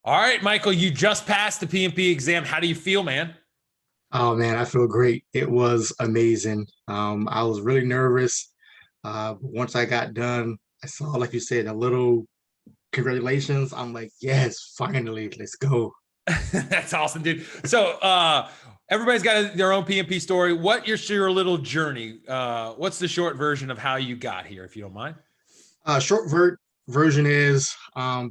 All right, Michael, you just passed the PMP exam. How do you feel, man? Oh man, I feel great. It was amazing. I was really nervous. Once I got done, I saw, like you said, a little congratulations. I'm like, yes, finally, let's go. That's awesome, dude. So everybody's got their own PMP story. What is your little journey? What's the short version of how you got here, if you don't mind? Short version is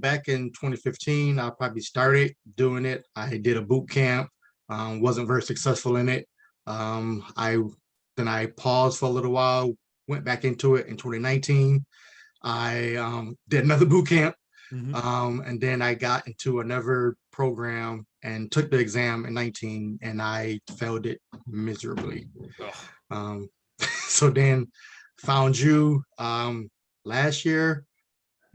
back in 2015, I probably started doing it. I did a boot camp, wasn't very successful in it. I then I paused for a little while, went back into it in 2019. I did another boot camp. Mhm. And then I got into another program and took the exam in 19 and I failed it miserably. Ugh. Um, so then found you last year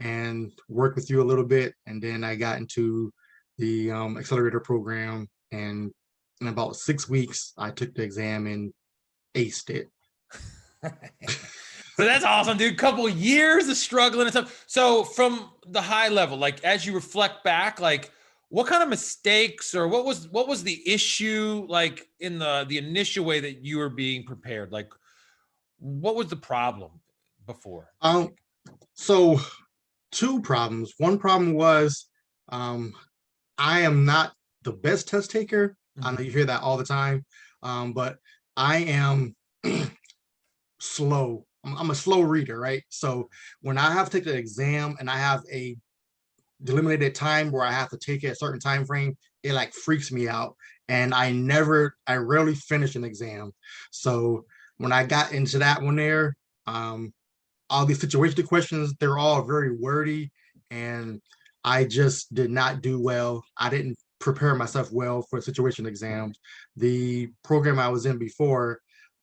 and worked with you a little bit. And then I got into the Accelerator Program. And in about 6 weeks, I took the exam and aced it. So that's awesome, dude. Couple years of struggling and stuff. So from the high level, like as you reflect back, like what kind of mistakes or what was the issue like in the initial way that you were being prepared? Like what was the problem before, you Um, think? so two problems. One problem was um, I am not the best test taker. I know Mhm. you hear that all the time, but I am slow. I'm a slow reader, right? So when I have to take an exam and I have a delimited time where I have to take it a certain time frame, it like freaks me out. And I rarely finish an exam. So when I got into that one there, um, all these situational questions, they're all very wordy, and I just did not do well. I didn't prepare myself well for situation exams. The program I was in before,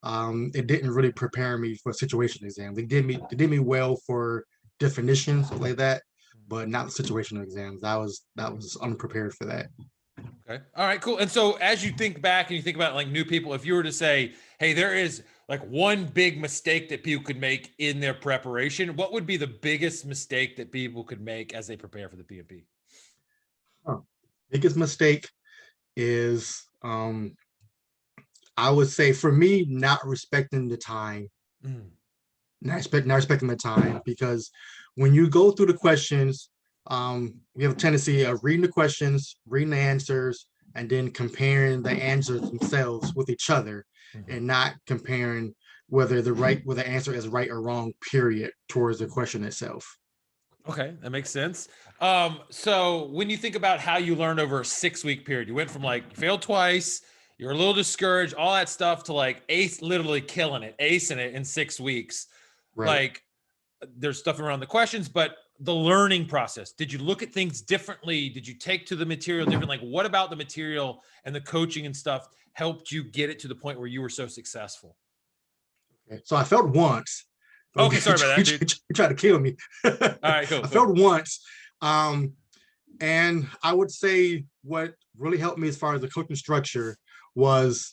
it didn't really prepare me for situation exams. They did me well for definitions like that, but not situational exams. That was unprepared for that. Okay. All right, cool. And so as you think back and you think about like new people, if you were to say, hey, there is like one big mistake that people could make in their preparation, what would be the biggest mistake that people could make as they prepare for the PMP? Huh. Biggest mistake is I would say for me not respecting the time, Mm. not respecting the time, because when you go through the questions, we have a tendency of reading the questions, reading the answers, and then comparing the answers themselves with each other, Mhm. and not comparing whether the answer is right or wrong, period, towards the question itself. Okay, that makes sense. So when you think about how you learned over a 6 week period, you went from like you failed twice, you're a little discouraged, all that stuff to like ace literally killing it, acing it in 6 weeks. Right. Like there's stuff around the questions, but the learning process. Did you look at things differently? Did you take to the material differently? Like, what about the material and the coaching and stuff helped you get it to the point where you were so successful? Okay. So I failed once. Don't Okay, get sorry about that, dude. you try to kill me. All right, cool, I cool. failed once. Um, And I would say what really helped me as far as the coaching structure was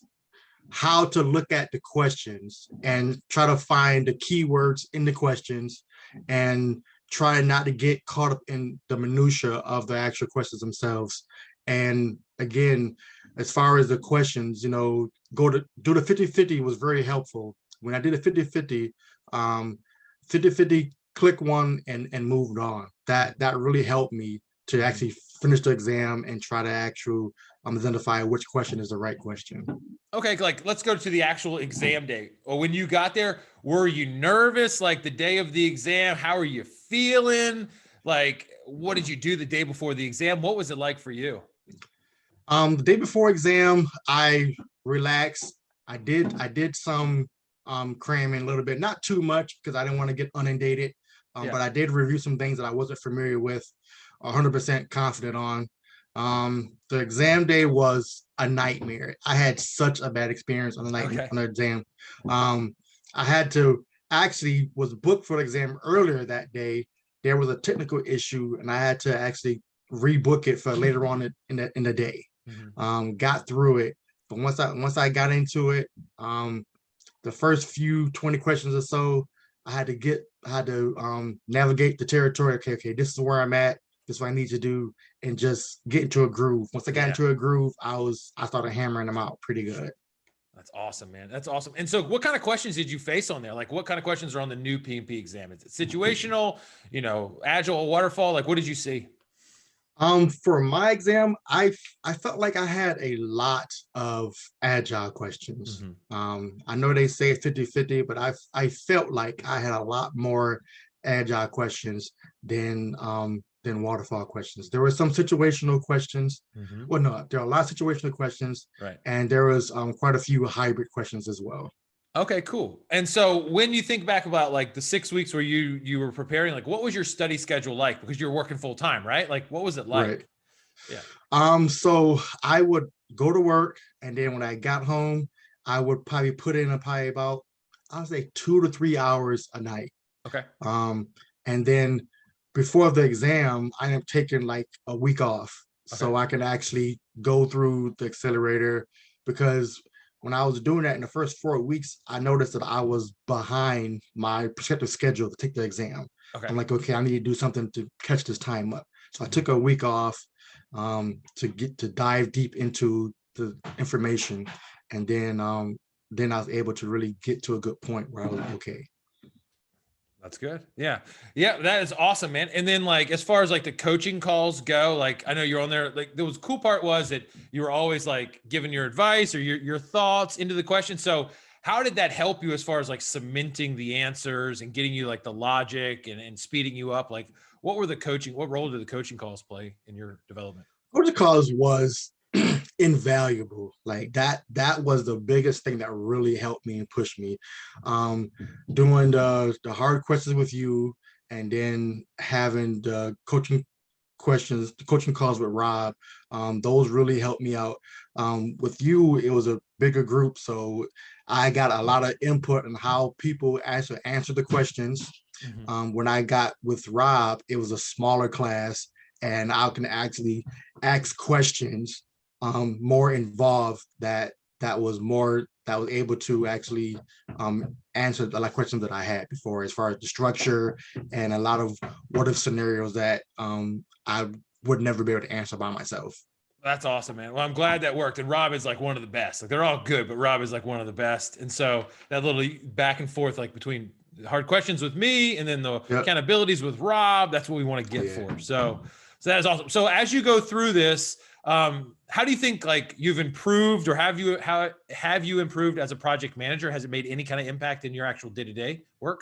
how to look at the questions and try to find the keywords in the questions and try not to get caught up in the minutia of the actual questions themselves. And again, as far as the questions, go to do the 50-50 was very helpful. When I did a 50-50, 50-50, click one and moved on. That really helped me to Mhm. actually finish the exam and try to actually identify which question is the right question. Okay, like let's go to the actual exam day. Or when you got there, were you nervous like the day of the exam? How are you feeling? Like, what did you do the day before the exam? What was it like for you? The day before exam, I relaxed. I did some cramming a little bit, not too much because I didn't want to get inundated. Yeah. But I did review some things that I wasn't familiar with, 100% confident on. The exam day was a nightmare. I had such a bad experience on the night Okay. on the exam. Um, I had to actually was booked for the exam earlier that day. There was a technical issue, and I had to actually rebook it for later on in the day. Mhm. Got through it, but once I got into it, the first few 20 questions or so, I had to navigate the territory. Okay, this is where I'm at. this is what I need to do, and just get into a groove. Once I got into a groove, I started hammering them out pretty good. That's awesome, man. That's awesome. And so what kind of questions did you face on there? Like what kind of questions are on the new PMP exam? Is it situational, agile, waterfall? Like what did you see? For my exam, I felt like I had a lot of agile questions. I know they say it's 50-50, but I felt like I had a lot more agile questions than waterfall questions. There were some situational questions. Well, no, there are a lot of situational questions, right? And there was quite a few hybrid questions as well. Okay, cool. And so when you think back about like the 6 weeks where you were preparing, like what was your study schedule like? Because you're working full time, right? Like what was it like? Right. Yeah. So I would go to work, and then when I got home, I would probably put in probably about, I would say 2 to 3 hours a night. Okay. And then before the exam, I am taking like a week off, so I can actually go through the accelerator, because when I was doing that in the first 4 weeks, I noticed that I was behind my prescriptive schedule to take the exam. I'm like, okay, I need to do something to catch this time up. So I took a week off to dive deep into the information, and then I was able to really get to a good point where I was like, okay. That's good. Yeah. Yeah. That is awesome, man. And then like, as far as like the coaching calls go, like, I know you're on there, like the cool part was that you were always like giving your advice or your thoughts into the question. So how did that help you as far as like cementing the answers and getting you like the logic and speeding you up? Like what role did the coaching calls play in your development? Coaching calls was invaluable. Like that was the biggest thing that really helped me and pushed me. Doing the hard questions with you, and then having the coaching calls with Rob, those really helped me out. With you, it was a bigger group, so I got a lot of input on how people actually answer the questions. When I got with Rob, it was a smaller class, and I can actually ask questions more involved that was able to actually answer the like questions that I had before, as far as the structure and a lot of what if scenarios that I would never be able to answer by myself. That's awesome, man. Well, I'm glad that worked. And Rob is like one of the best. Like they're all good, but Rob is like one of the best. And so that little back and forth, like between hard questions with me and then the accountabilities with Rob, that's what we want to get for. So that is awesome. So as you go through this, how do you think like you've improved, or have you improved as a project manager? Has it made any kind of impact in your actual day-to-day work?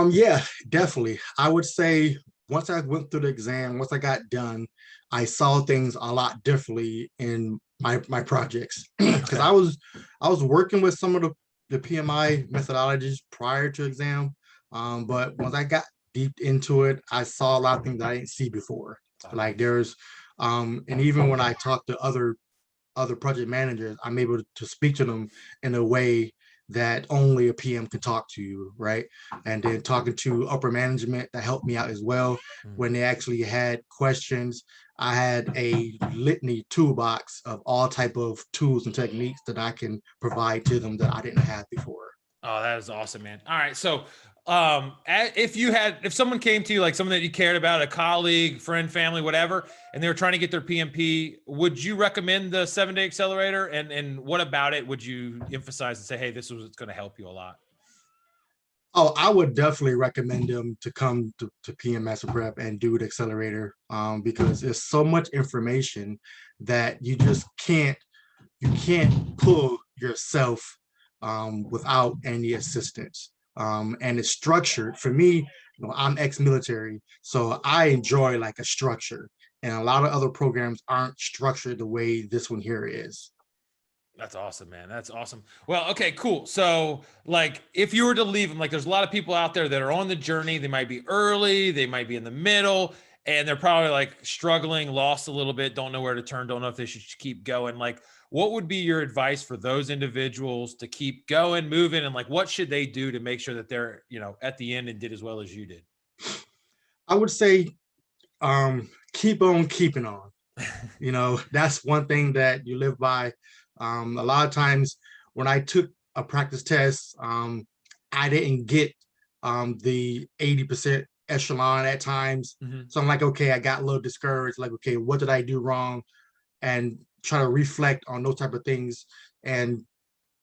Yeah, definitely. I would say once I went through the exam, once I got done, I saw things a lot differently in my projects, because I was working with some of the PMI methodologies prior to exam, but once I got deep into it, I saw a lot of things that I didn't see before. Like there's and even when I talk to other project managers, I'm able to speak to them in a way that only a PM can talk to you, right? And then talking to upper management, that helped me out as well. When they actually had questions, I had a litany toolbox of all type of tools and techniques that I can provide to them that I didn't have before. Oh, that is awesome, man. All right. So if someone came to you, like someone that you cared about, a colleague, friend, family, whatever, and they were trying to get their PMP, would you recommend the 7-day accelerator? And what about it would you emphasize and say, hey, this was going to help you a lot? Oh, I would definitely recommend them to come to PMP Prep and do the accelerator, because there's so much information that you just can't pull yourself without any assistance. And it's structured. For me, I'm ex-military, so I enjoy like a structure. And a lot of other programs aren't structured the way this one here is. That's awesome, man. That's awesome. Well, okay, cool. So like if you were to leave them, like there's a lot of people out there that are on the journey. They might be early, they might be in the middle, and they're probably like struggling, lost a little bit, don't know where to turn, don't know if they should keep going. Like what would be your advice for those individuals to keep going, moving, and like what should they do to make sure that they're, at the end and did as well as you did? I would say keep on keeping on. That's one thing that you live by. A lot of times when I took a practice test, I didn't get the 80% echelon at times. So I'm like, okay, I got a little discouraged. Like, okay, what did I do wrong? And try to reflect on those type of things. And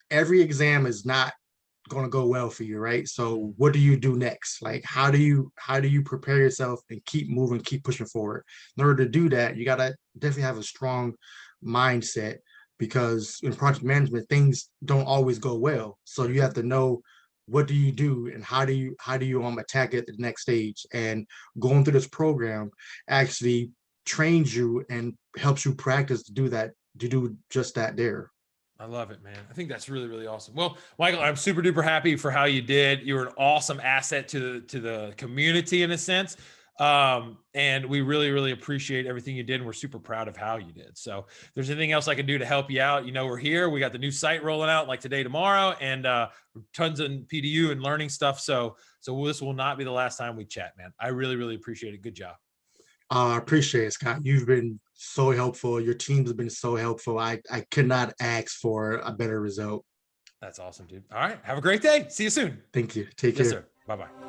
every exam is not going to go well for you, right? So what do you do next? Like, how do you prepare yourself and keep moving, keep pushing forward? In order to do that, you got to definitely have a strong mindset, because in project management, things don't always go well. So you have to know, what do you do and how do you attack it at the next stage. And going through this program actually trains you and helps you practice to do that, to do just that there. I love it, man. I think that's really, really awesome. Well, Michael, I'm super duper happy for how you did. You were an awesome asset to the community in a sense. And we really, really appreciate everything you did. And we're super proud of how you did. So if there's anything else I can do to help you out, you know, we're here. We got the new site rolling out like today, tomorrow, and tons of PDU and learning stuff. So this will not be the last time we chat, man. I really, really appreciate it. Good job. I appreciate it, Scott. You've been so helpful. Your team has been so helpful. I could not ask for a better result. That's awesome, dude. All right. Have a great day. See you soon. Thank you. Take care. Yes, sir. Bye-bye.